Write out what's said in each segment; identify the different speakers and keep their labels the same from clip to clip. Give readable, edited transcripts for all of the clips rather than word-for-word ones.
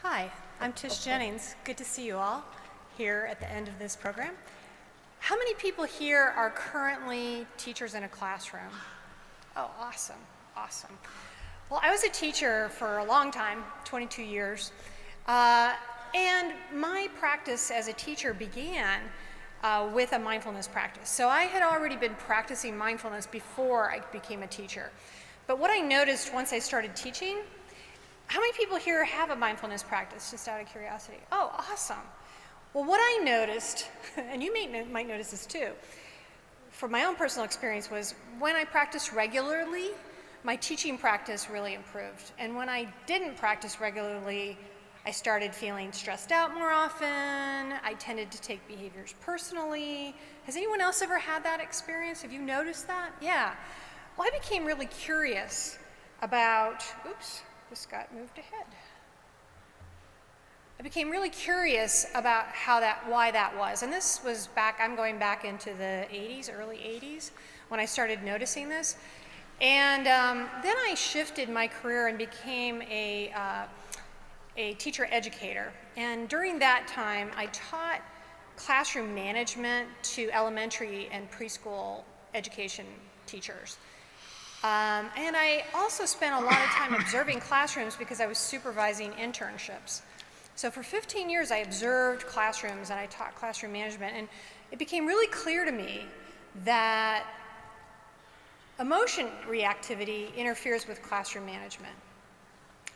Speaker 1: Hi, I'm Tish Jennings. Good to see you all here at the end of this program. How many people here are currently teachers in a classroom? Oh, awesome, awesome. Well, I was a teacher for a long time, 22 years, and my practice as a teacher began with a mindfulness practice. So I had already been practicing mindfulness before I became a teacher. But what I noticed once I started teaching, how many people here have a mindfulness practice, just out of curiosity? Oh, awesome. Well, what I noticed, and you might notice this too, from my own personal experience was when I practiced regularly, my teaching practice really improved. And when I didn't practice regularly, I started feeling stressed out more often. I tended to take behaviors personally. Has anyone else ever had that experience? Have you noticed that? Yeah. Well, I became really curious about, oops, this got moved ahead. I became really curious about why that was. And this was back, I'm going back into the 80s, early 80s, when I started noticing this. And then I shifted my career and became a teacher educator. And during that time, I taught classroom management to elementary and preschool education teachers. And I also spent a lot of time observing classrooms because I was supervising internships. So for 15 years, I observed classrooms and I taught classroom management, and it became really clear to me that emotion reactivity interferes with classroom management.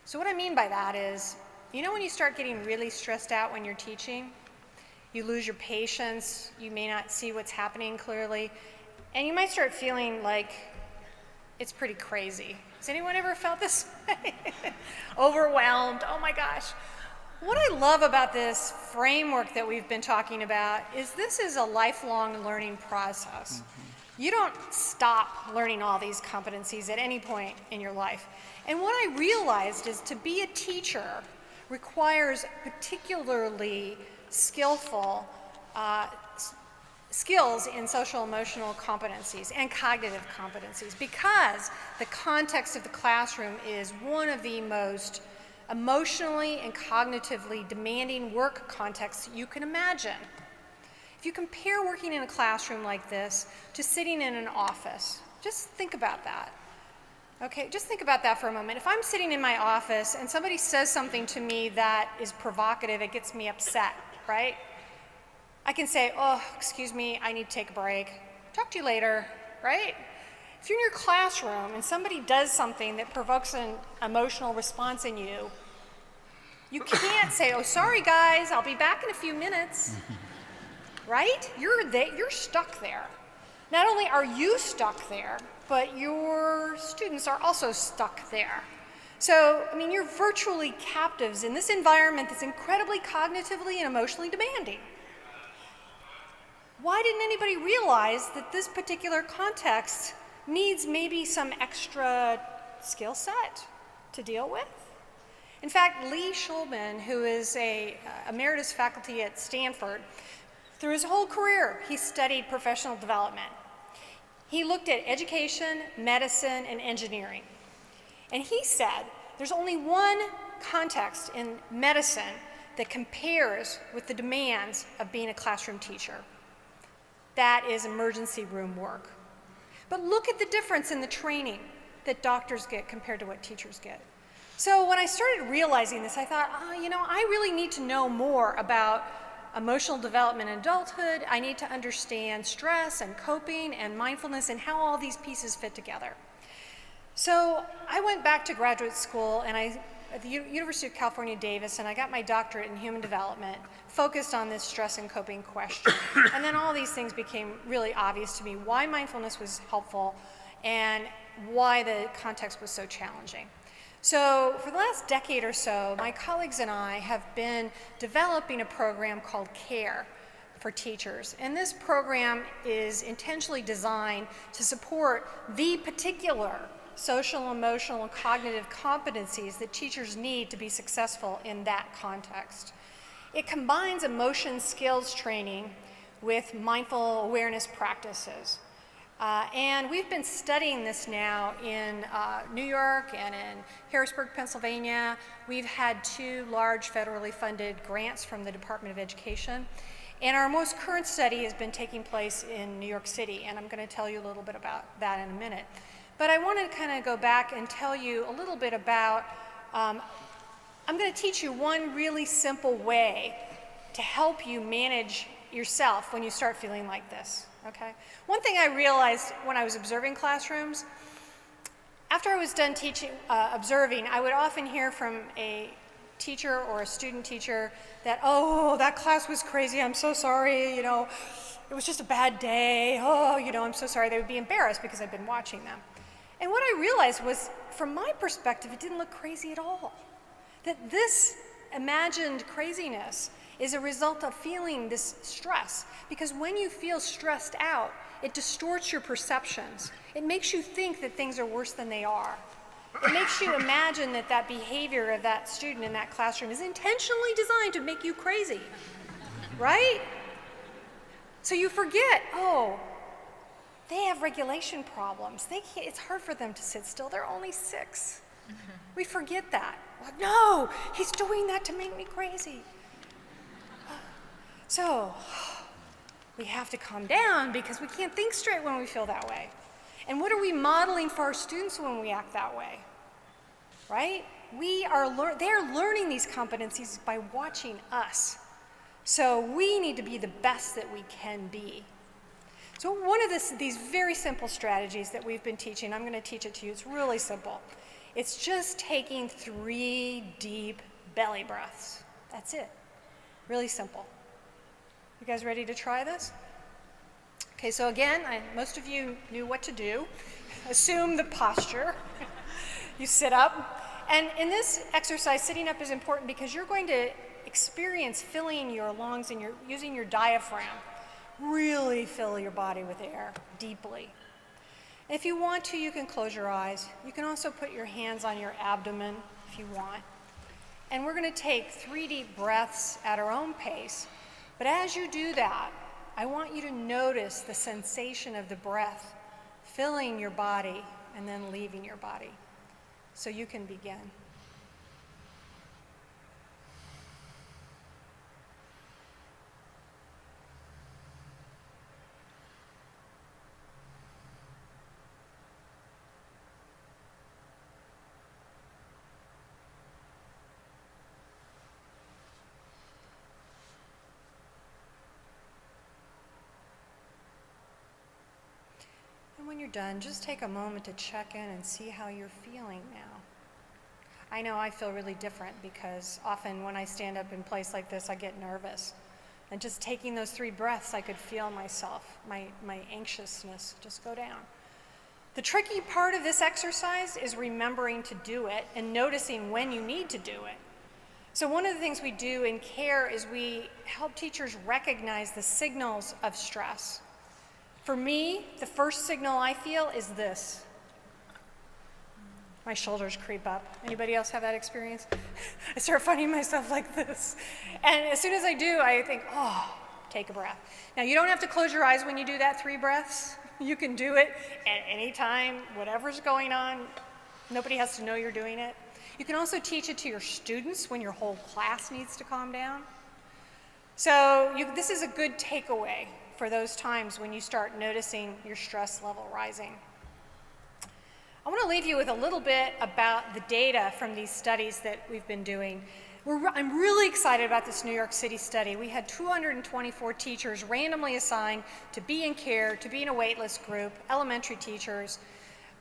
Speaker 1: So what I mean by that is, you know when you start getting really stressed out when you're teaching, you lose your patience, you may not see what's happening clearly, and you might start feeling like it's pretty crazy. Has anyone ever felt this way? Overwhelmed, oh my gosh. What I love about this framework that we've been talking about is this is a lifelong learning process. You don't stop learning all these competencies at any point in your life. And what I realized is to be a teacher requires particularly skillful skills in social emotional competencies and cognitive competencies, because the context of the classroom is one of the most emotionally and cognitively demanding work contexts you can imagine. If you compare working in a classroom like this to sitting in an office, just think about that. Okay, just think about that for a moment. If I'm sitting in my office and somebody says something to me that is provocative, it gets me upset, right? I can say, oh, excuse me, I need to take a break. Talk to you later, right? If you're in your classroom and somebody does something that provokes an emotional response in you, you can't say, oh, sorry guys, I'll be back in a few minutes, right? You're stuck there. Not only are you stuck there, but your students are also stuck there. So, I mean, you're virtually captives in this environment that's incredibly cognitively and emotionally demanding. Why didn't anybody realize that this particular context needs maybe some extra skill set to deal with? In fact, Lee Shulman, who is a emeritus faculty at Stanford, through his whole career, he studied professional development. He looked at education, medicine, and engineering. And he said there's only one context in medicine that compares with the demands of being a classroom teacher. That is emergency room work. But look at the difference in the training that doctors get compared to what teachers get. So when I started realizing this, I thought, I really need to know more about emotional development in adulthood. I need to understand stress and coping and mindfulness and how all these pieces fit together. So I went back to graduate school and at the University of California, Davis, and I got my doctorate in human development, focused on this stress and coping question. And then all these things became really obvious to me, why mindfulness was helpful and why the context was so challenging. So for the last decade or so, my colleagues and I have been developing a program called CARE for teachers. And this program is intentionally designed to support the particular social, emotional, and cognitive competencies that teachers need to be successful in that context. It combines emotion skills training with mindful awareness practices. And we've been studying this now in New York and in Harrisburg, Pennsylvania. We've had 2 large federally funded grants from the Department of Education. And our most current study has been taking place in New York City, and I'm going to tell you a little bit about that in a minute. But I want to kind of go back and tell you a little bit about, I'm going to teach you one really simple way to help you manage yourself when you start feeling like this, okay? One thing I realized when I was observing classrooms, after I was done teaching, observing, I would often hear from a teacher or a student teacher that, oh, that class was crazy, I'm so sorry, you know, it was just a bad day, oh, you know, I'm so sorry. They would be embarrassed because I've been watching them. And what I realized was, from my perspective, it didn't look crazy at all. That this imagined craziness is a result of feeling this stress. Because when you feel stressed out, it distorts your perceptions. It makes you think that things are worse than they are. It makes you imagine that that behavior of that student in that classroom is intentionally designed to make you crazy, right? So you forget, oh, they have regulation problems. It's hard for them to sit still. They're only 6. We forget that. Like, no, he's doing that to make me crazy. So we have to calm down because we can't think straight when we feel that way. And what are we modeling for our students when we act that way? Right? They're learning these competencies by watching us. So we need to be the best that we can be. So one of these very simple strategies that we've been teaching, I'm going to teach it to you, it's really simple. It's just taking 3 deep belly breaths. That's it. Really simple. You guys ready to try this? Okay, so again, most of you knew what to do. Assume the posture. You sit up. And in this exercise, sitting up is important because you're going to experience filling your lungs and you're using your diaphragm. Really fill your body with air deeply. If you want to, you can close your eyes. You can also put your hands on your abdomen if you want. And we're going to take 3 deep breaths at our own pace. But as you do that, I want you to notice the sensation of the breath filling your body and then leaving your body. So you can begin. And when you're done, just take a moment to check in and see how you're feeling now. I know I feel really different because often when I stand up in place like this, I get nervous. And just taking those 3 breaths, I could feel myself, my anxiousness just go down. The tricky part of this exercise is remembering to do it and noticing when you need to do it. So one of the things we do in CARE is we help teachers recognize the signals of stress. For me, the first signal I feel is this. My shoulders creep up. Anybody else have that experience? I start finding myself like this. And as soon as I do, I think, oh, take a breath. Now, you don't have to close your eyes when you do that 3 breaths. You can do it at any time, whatever's going on. Nobody has to know you're doing it. You can also teach it to your students when your whole class needs to calm down. So this is a good takeaway for those times when you start noticing your stress level rising. I want to leave you with a little bit about the data from these studies that we've been doing. I'm really excited about this New York City study. We had 224 teachers randomly assigned to be in CARE, to be in a waitlist group, elementary teachers.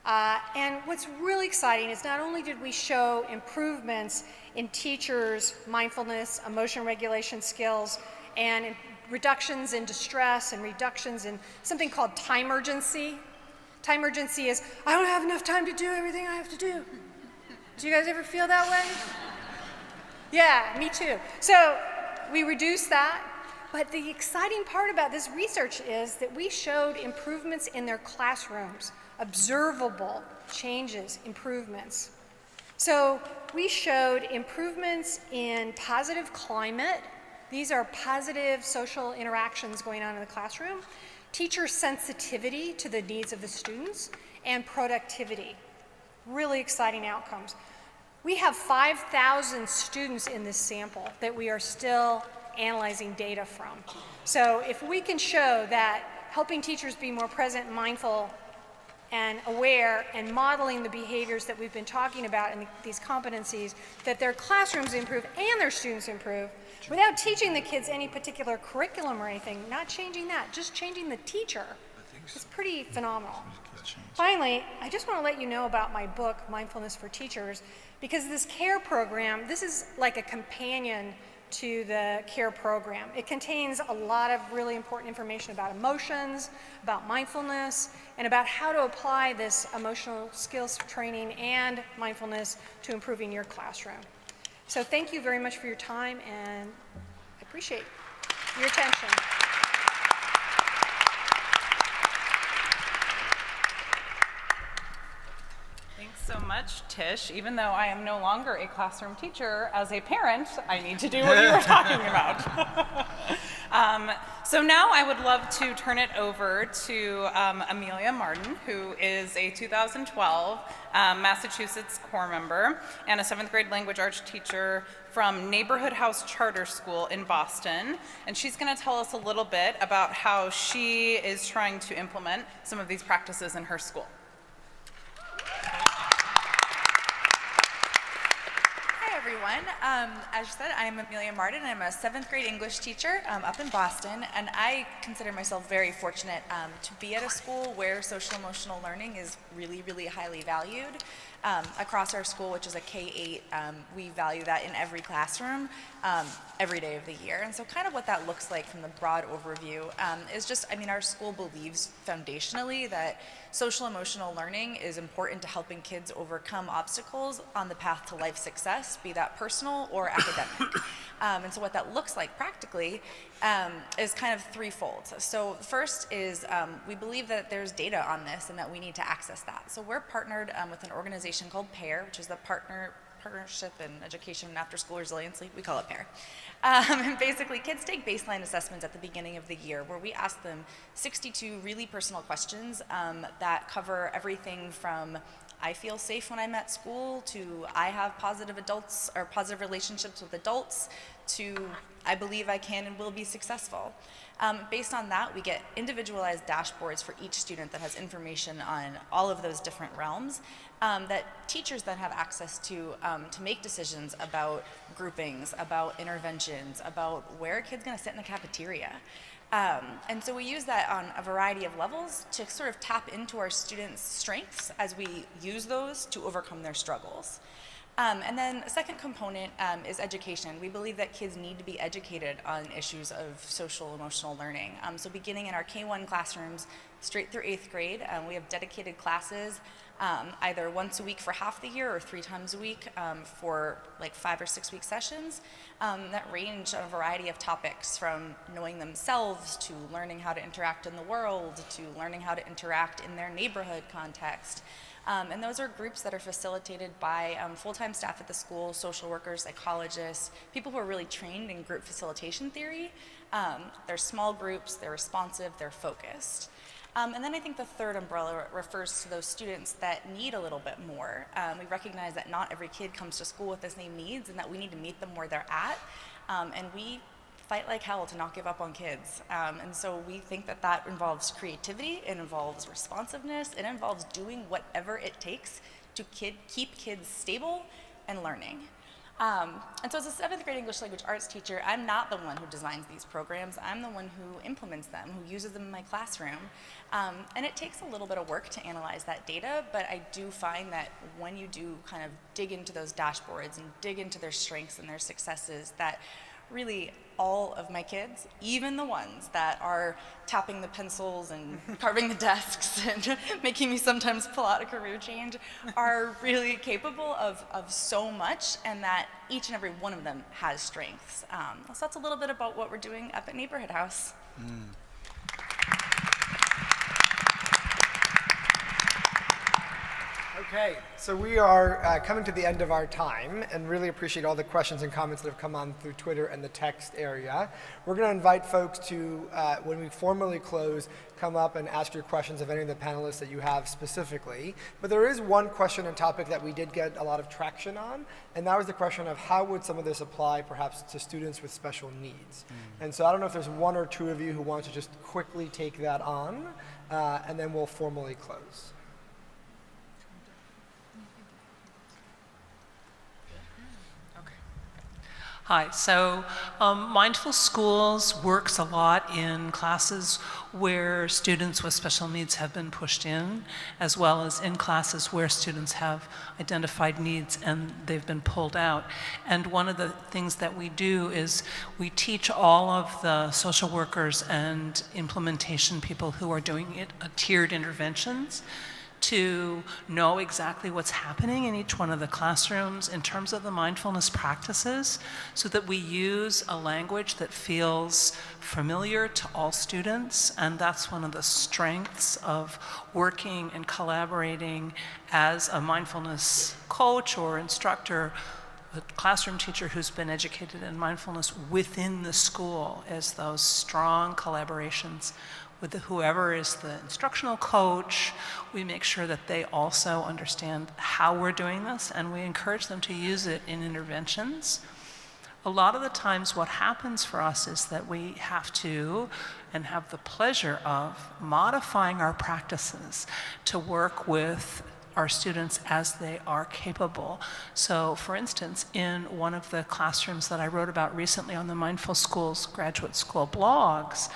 Speaker 1: And what's really exciting is not only did we show improvements in teachers' mindfulness, emotion regulation skills, and reductions in distress and reductions in something called time urgency. Time urgency is, I don't have enough time to do everything I have to do. Do you guys ever feel that way? Yeah, me too. So we reduced that, but the exciting part about this research is that we showed improvements in their classrooms, observable changes, improvements. So we showed improvements in positive climate. These are positive social interactions going on in the classroom. teacher sensitivity to the needs of the students, and productivity. Really exciting outcomes. We have 5,000 students in this sample that we are still analyzing data from. So if we can show that helping teachers be more present, mindful, and aware, and modeling the behaviors that we've been talking about and these competencies, that their classrooms improve and their students improve, without teaching the kids any particular curriculum or anything, not changing that, just changing the teacher. It's pretty phenomenal. Finally, I just want to let you know about my book, Mindfulness for Teachers, because this CARE program, this is like a companion to the CARE program. It contains a lot of really important information about emotions, about mindfulness, and about how to apply this emotional skills training and mindfulness to improving your classroom. So thank you very much for your time, and I appreciate your attention.
Speaker 2: Thanks so much, Tish. Even though I am no longer a classroom teacher, as a parent, I need to do what you were talking about. So now I would love to turn it over to Amelia Martin, who is a 2012 Massachusetts Corps member and a 7th grade language arts teacher from Neighborhood House Charter School in Boston. And she's going to tell us a little bit about how she is trying to implement some of these practices in her school.
Speaker 3: Everyone. As you said, I'm Amelia Martin. I'm a 7th grade English teacher up in Boston, and I consider myself very fortunate to be at a school where social emotional learning is really, really highly valued. Across our school, which is a K-8, we value that in every classroom every day of the year. And so kind of what that looks like from the broad overview is just, our school believes foundationally that social emotional learning is important to helping kids overcome obstacles on the path to life success, be that personal or academic. And so what that looks like practically is kind of threefold. So first is we believe that there's data on this and that we need to access that. So we're partnered with an organization called PAIR, which is the Partnership in Education and After School Resiliency. We call it PAIR. And basically, kids take baseline assessments at the beginning of the year where we ask them 62 really personal questions that cover everything from I feel safe when I'm at school to I have positive adults or positive relationships with adults to I believe I can and will be successful. Based on that, we get individualized dashboards for each student that has information on all of those different realms that teachers then have access to make decisions about groupings, about interventions, about where a kid's going to sit in the cafeteria. And so we use that on a variety of levels to sort of tap into our students' strengths as we use those to overcome their struggles. And then a second component is education. We believe that kids need to be educated on issues of social emotional learning. So beginning in our K-1 classrooms straight through 8th grade, we have dedicated classes either once a week for half the year or 3 times a week for like 5 or 6 week sessions that range on a variety of topics from knowing themselves to learning how to interact in the world to learning how to interact in their neighborhood context. And those are groups that are facilitated by full-time staff at the school, social workers, psychologists, people who are really trained in group facilitation theory. They're small groups, they're responsive, they're focused. And then I think the third umbrella refers to those students that need a little bit more. We recognize that not every kid comes to school with the same needs and that we need to meet them where they're at. And we fight like hell to not give up on kids. And so we think that that involves creativity, it involves responsiveness, it involves doing whatever it takes to keep kids stable and learning. And so as a 7th grade English language arts teacher, I'm not the one who designs these programs, I'm the one who implements them, who uses them in my classroom. And it takes a little bit of work to analyze that data, but I do find that when you do kind of dig into those dashboards and dig into their strengths and their successes, that really all of my kids, even the ones that are tapping the pencils and carving the desks and making me sometimes pull out a career change, are really capable of so much, and that each and every one of them has strengths. So that's a little bit about what we're doing up at Neighborhood House.
Speaker 4: Okay, so we are coming to the end of our time and really appreciate all the questions and comments that have come on through Twitter and the text area. We're going to invite folks to, when we formally close, come up and ask your questions of any of the panelists that you have specifically. But there is one question and topic that we did get a lot of traction on, and that was the question of how would some of this apply perhaps to students with special needs. And so I don't know if there's one or two of you who want to just quickly take that on, and then we'll formally close.
Speaker 5: Hi, so Mindful Schools works a lot in classes where students with special needs have been pushed in, as well as in classes where students have identified needs and they've been pulled out. And one of the things that we do is we teach all of the social workers and implementation people who are doing it tiered interventions to know exactly what's happening in each one of the classrooms in terms of the mindfulness practices, so that we use a language that feels familiar to all students. And that's one of the strengths of working and collaborating as a mindfulness coach or instructor, a classroom teacher who's been educated in mindfulness within the school, is those strong collaborations with whoever is the instructional coach. We make sure that they also understand how we're doing this, and we encourage them to use it in interventions. A lot of the times what happens for us is that we have to, and have the pleasure of, modifying our practices to work with our students as they are capable. So for instance, in one of the classrooms that I wrote about recently on the Mindful Schools graduate school blogs,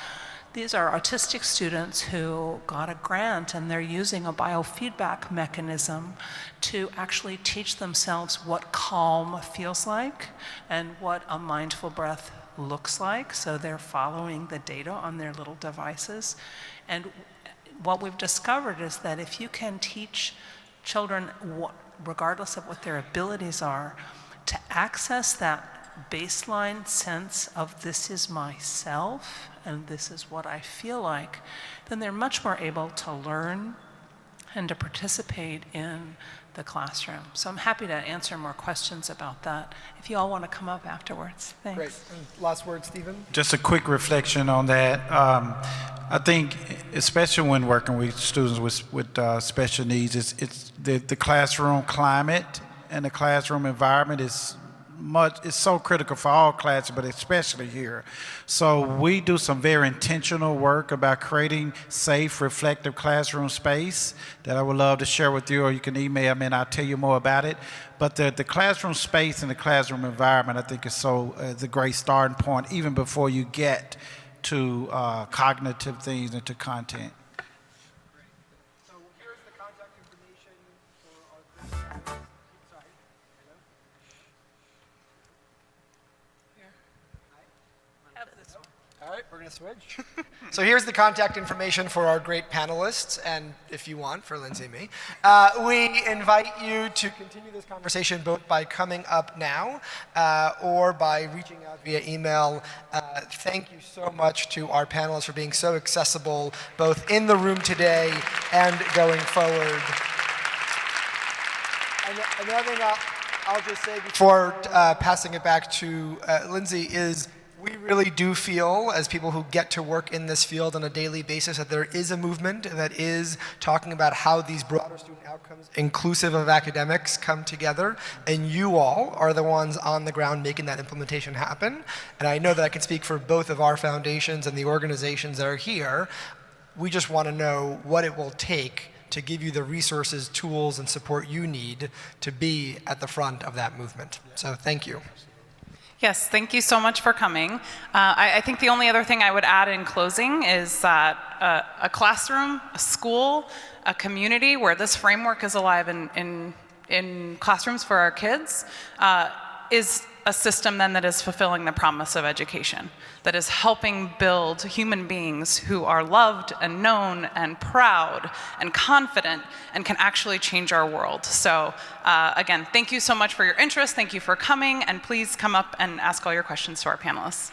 Speaker 5: these are autistic students who got a grant, and they're using a biofeedback mechanism to actually teach themselves what calm feels like and what a mindful breath looks like. So they're following the data on their little devices. And what we've discovered is that if you can teach children, regardless of what their abilities are, to access that baseline sense of this is myself and this is what I feel like, then they're much more able to learn and to participate in the classroom. So I'm happy to answer more questions about that if you all want to come up afterwards. Thanks.
Speaker 4: Great. And last word, Stephen?
Speaker 6: Just a quick reflection on that. I think, especially when working with students with special needs, it's the classroom climate and the classroom environment is it's so critical for all classes, but especially here. So we do some very intentional work about creating safe, reflective classroom space that I would love to share with you, or you can email me and I'll tell you more about it. But the classroom space and the classroom environment, I think, is a great starting point, even before you get to cognitive things and to content.
Speaker 4: So here's the contact information for our group. Sorry. All right, we're going to switch. So here's the contact information for our great panelists, and if you want, for Lindsay and me. We invite you to continue this conversation both by coming up now or by reaching out via email. Thank you so much to our panelists for being so accessible, both in the room today and going forward. And another thing I'll just say before passing it back to Lindsay is, we really do feel, as people who get to work in this field on a daily basis, that there is a movement that is talking about how these broader student outcomes, inclusive of academics, come together. And you all are the ones on the ground making that implementation happen. And I know that I can speak for both of our foundations and the organizations that are here. We just want to know what it will take to give you the resources, tools, and support you need to be at the front of that movement. So thank you.
Speaker 2: Yes, thank you so much for coming. I think the only other thing I would add in closing is that a classroom, a school, a community where this framework is alive in classrooms for our kids is a system then that is fulfilling the promise of education, that is helping build human beings who are loved and known and proud and confident and can actually change our world. So again, thank you so much for your interest. Thank you for coming, and please come up and ask all your questions to our panelists.